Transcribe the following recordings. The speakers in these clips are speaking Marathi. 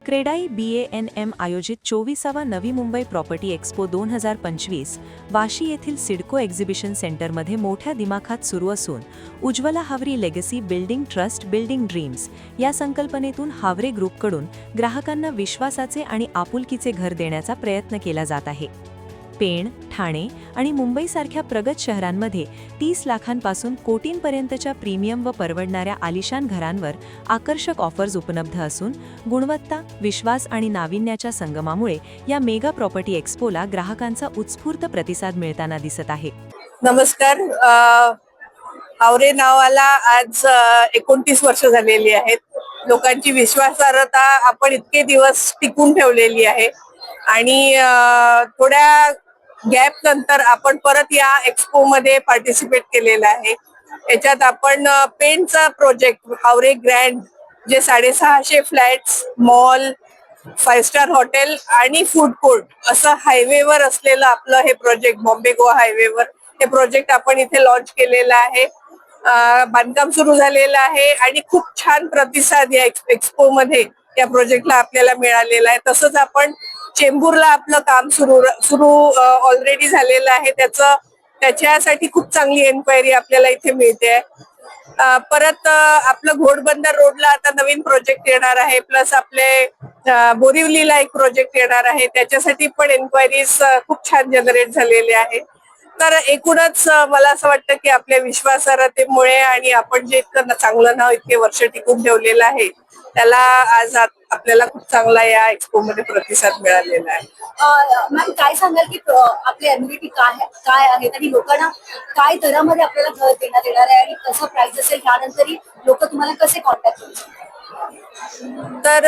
क्रेडाई BANM आयोजित 24वा नवी मुंबई प्रॉपर्टी एक्स्पो 2025 वाशी येथील सिडको एक्झिबिशन सेंटरमध्ये मोठ्या दिमाखात सुरू असून Ujjwala Haware legacy building trust building dreams या संकल्पनेतून हावरे ग्रुपकडून ग्राहकांना विश्वासाचे आणि आपुलकीचे घर देण्याचा प्रयत्न केला जात आहे. पेण, ठाणे आणि मुंबईसारख्या प्रगत शहरांमध्ये 30 लाखांपासून कोटींपर्यंतच्या प्रीमियम व परवडणाऱ्या आलिशान घरांवर आकर्षक ऑफर्स उपलब्ध असून गुणवत्ता, विश्वास आणि नाविन्याच्या संगमामुळे या मेगा प्रॉपर्टी एक्स्पोला ग्राहकांचा उत्स्फूर्त प्रतिसाद मिळताना दिसत आहे. नमस्कार. हावरे नावाला आज 29 वर्ष झालेली आहेत. लोकांची विश्वासार्हता आपण इतके दिवस टिकून ठेवलेली आहे आणि थोड्या गॅप नंतर आपण परत या एक्स्पो मध्ये पार्टिसिपेट केलेला आहे. याच्यात आपण पेंटचा प्रोजेक्ट हावरे ग्रँड जे 650 फ्लॅट्स, मॉल, 5 स्टार हॉटेल आणि फूड कोर्ट असं हायवेवर असलेलं आपलं हे प्रोजेक्ट, बॉम्बे गोवा हायवेवर हे प्रोजेक्ट आपण इथे लॉन्च केलेलं आहे. बांधकाम सुरू झालेलं आहे आणि खूप छान प्रतिसाद या एक्स्पो मध्ये या प्रोजेक्टला आपल्याला मिळालेला आहे. तसंच आपण चेंबूरला आपलं काम सुरू ऑलरेडी झालेलं आहे. त्याच्यासाठी खूप चांगली एन्क्वायरी आपल्याला इथे मिळते. परत आपलं घोडबंदर रोडला आता नवीन प्रोजेक्ट येणार आहे. प्लस आपले बोरिवलीला एक प्रोजेक्ट येणार आहे. त्याच्यासाठी पण एन्क्वायरीज खूप छान जनरेट झालेले आहे. तर एकूणच मला असं वाटतं की आपल्या विश्वासार्हतेमुळे आणि आपण जे इतकं चांगलं नाव इतके वर्ष टिकून ठेवलेलं आहे त्याला आज आपल्याला खूप चांगला या एक्स्पो मध्ये प्रतिसाद मिळालेला आहे. मॅम, काय सांगाल की आपली एम्युनिटी काय आहे आणि लोकांना काय दरामध्ये आपल्याला घर देण्यात येणार आहे आणि कसं प्राइस असेल त्यानंतरही लोक तुम्हाला कसे कॉन्टॅक्ट करू शकतात? तर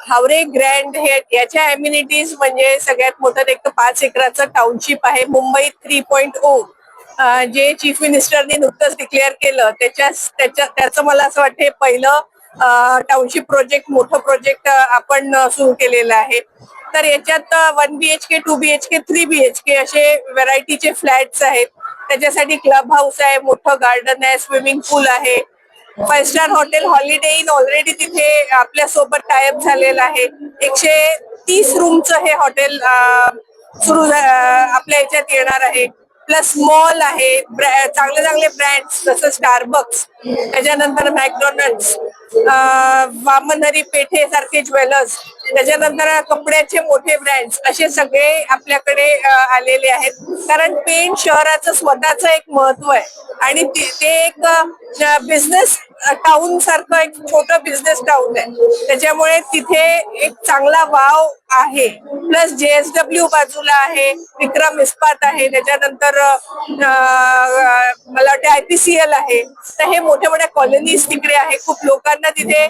हावरे ग्रँड हे याच्या एम्युनिटीज म्हणजे सगळ्यात मोठं एक 5 एकराचं टाउनशिप आहे मुंबई 3.0 जे चीफ मिनिस्टरनी नुकतंच डिक्लेअर केलं. त्याचं मला असं वाटतं पहिलं टाउनशिप प्रोजेक्ट, मोठं प्रोजेक्ट आपण सुरू केलेलं आहे. तर याच्यात 1 BHK, 2 BHK, 3 BHK असे व्हरायटीचे फ्लॅट्स आहेत. त्याच्यासाठी क्लब हाऊस आहे, मोठं गार्डन आहे, स्विमिंग पूल आहे. 5 star hotel holiday in already तिथे आपल्या सोबत टायअप झालेलं आहे. 130 रूमचं हे हॉटेल सुरू आपल्या याच्यात येणार आहे. प्लस मॉल आहे, चांगले चांगले ब्रँड्स जसं स्टारबक्स, त्याच्यानंतर मॅकडॉनल्ड्स, वामनहरी पेठे सारखे ज्वेलर्स, त्याच्यानंतर कपड्याचे मोठे ब्रँड्स असे सगळे आपल्याकडे आलेले आहेत. कारण पेण शहराचं स्वतःचं एक महत्व आहे आणि ते एक बिझनेस टाउन सारखं एक छोटं बिझनेस टाउन आहे. त्याच्यामुळे तिथे एक चांगला वाव आहे. प्लस JSW बाजूला आहे, विक्रम इस्पात आहे, त्याच्यानंतर मला वाटतं IPCL आहे. तर हे मोठ्या मोठ्या कॉलनीज तिकडे आहे. खूप लोकांना तिथे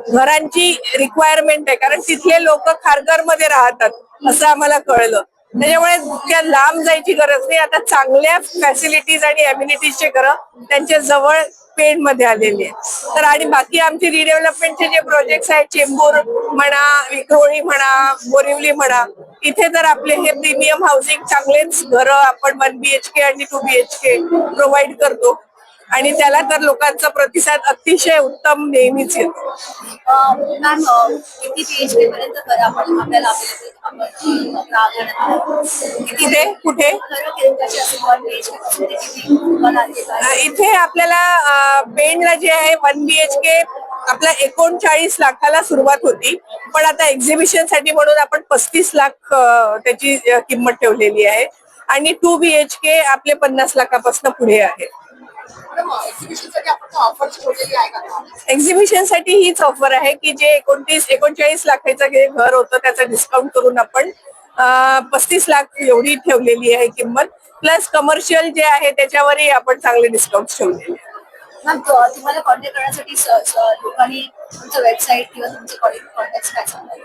घरांची रिक्वायरमेंट आहे कारण तिथले लोक खारघर मध्ये राहतात असं आम्हाला कळलं. त्याच्यामुळे त्या लांब जायची गरज नाही. आता चांगल्या फॅसिलिटीज आणि एम्युनिटीजचे घरं त्यांच्या जवळ पेण मध्ये आलेली आहे. तर आणि बाकी आमचे रिडेव्हलपमेंटचे जे प्रोजेक्ट्स आहेत, चेंबूर म्हणा, विक्रोळी म्हणा, बोरिवली म्हणा, इथे तर आपले हे प्रीमियम हाऊसिंग चांगलेच घरं आपण 1 BHK आणि 2 BHK प्रोव्हाइड करतो आणि त्याला तर लोकांचा प्रतिसाद अतिशय उत्तम नेहमीच येतो. मॅम, किती BHK पर्यंत घर आपण आपल्याला इथे कुठे इथे आपल्याला पेणला जे आहे 1 BHK आपला 39 लाखाला सुरुवात होती. पण आता एक्झिबिशन साठी म्हणून आपण 35 लाख त्याची किंमत ठेवलेली आहे आणि 2 BHK आपले 50 लाखापासून पुढे आहे. एक्झिबिशन साठी हीच ऑफर आहे की जे 39 लाखाचं घर होतं त्याचं डिस्काउंट करून आपण 35 लाख एवढी ठेवलेली आहे किंमत. प्लस कमर्शियल जे आहे त्याच्यावरही आपण चांगले डिस्काउंट ठेवलेले आहे. तुम्हाला कॉन्टॅक्ट करण्यासाठी लोकांनी तुमचं वेबसाईट किंवा तुमचे कॉन्टॅक्ट काय सांगाल?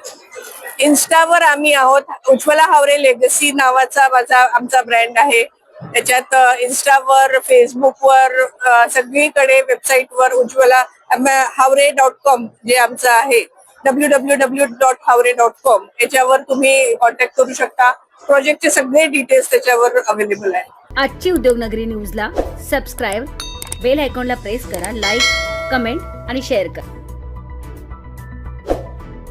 इन्स्टावर आम्ही आहोत. उज्ज्वला हावरे लेगसी नावाचा आमचा ब्रँड आहे. त्याच्यात इन्स्टावर, फेसबुकवर, सगळीकडे वेबसाईटवर उज्ज्वला हावरे.com जे आमचं आहे www.havre.com याच्यावर तुम्ही कॉन्टॅक्ट करू शकता. प्रोजेक्टचे सगळे डिटेल्स त्याच्यावर अवेलेबल आहे. आजची उद्योगनगरी न्यूजला सबस्क्राईब, बेल आयकॉनला प्रेस करा, लाईक, कमेंट आणि शेअर करा.